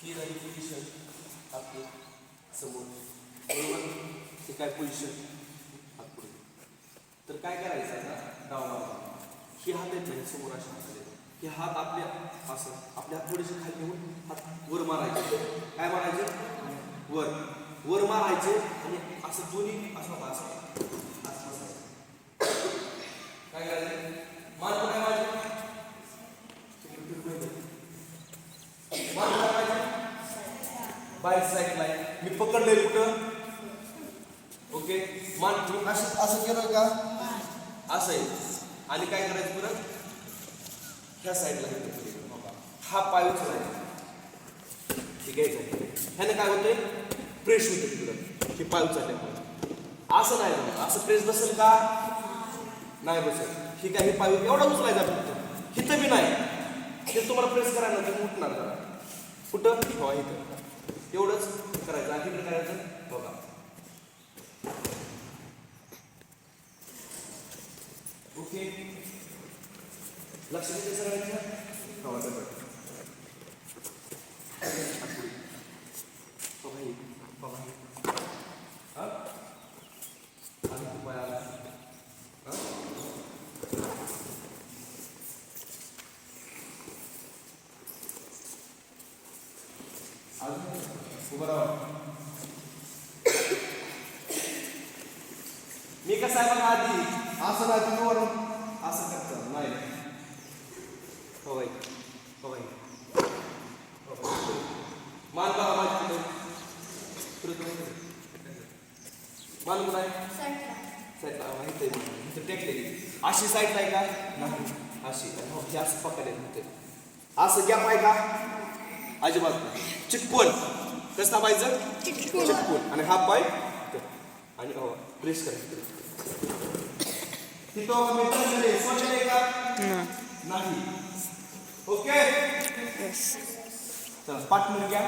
ही झाली पोझिशन आपली समोर, बरोबर. हे काय पोझिशन हात पुढे. तर काय करायचं आता डावा बाजूला हे हात आहेत नाही समोर अशा हाताले हे हात आपल्या असं आपल्या थोडेसे खाली घेऊन हात वर मारायचे. काय मारायचे? वर वर मारायचे आणि असं दोन्ही असं असं काय करायचं? मान काय मारायचं? मान काय मारायचं? बाहेर साईडला आहे. मी पकडलंय कुठं? ओके. मान असं असं केलं का? असं आहे. आणि काय करायचं परत? ह्या साईडला हा पाय उचलायचा. ठीक आहे. ह्याने काय होतंय? प्रेस होतं तिकडं. हे पाय उचलल्यामुळे असं नाही बघ. असं प्रेस बसेल का? नाही बसेल. ठीक आहे. हे पाय एवढा उचलायचा फक्त. हिथं बी नाही. हे तुम्हाला प्रेस करायला तर उठणार जरा. कुठं? हो इथं. एवढंच करायचं. आणि इकडे करायचं बघा. ओके. लक्ष देते सगळ्यांचं? हो बरोबर. मी कसं आहे बघा आधी असं नाही तुम्ही वरून असं करता नाही. हो बाई हो बाई मान बघा माझी मान कुठं आहे? साईडला माहित आहे इथं टेकलेली अशी साईडला आहे का? नाही अशी हो हे असं पकडलेलं होते. असं गॅप आहे का? अजिबात नाही. चिटकून कसं दाबायचं? चिटकून आणि हा पाय आणि हो प्रेस करायचं. तिथं मेटल स्वच्छ आहे का? नाही. ओके चला पाठ म्हणून घ्या.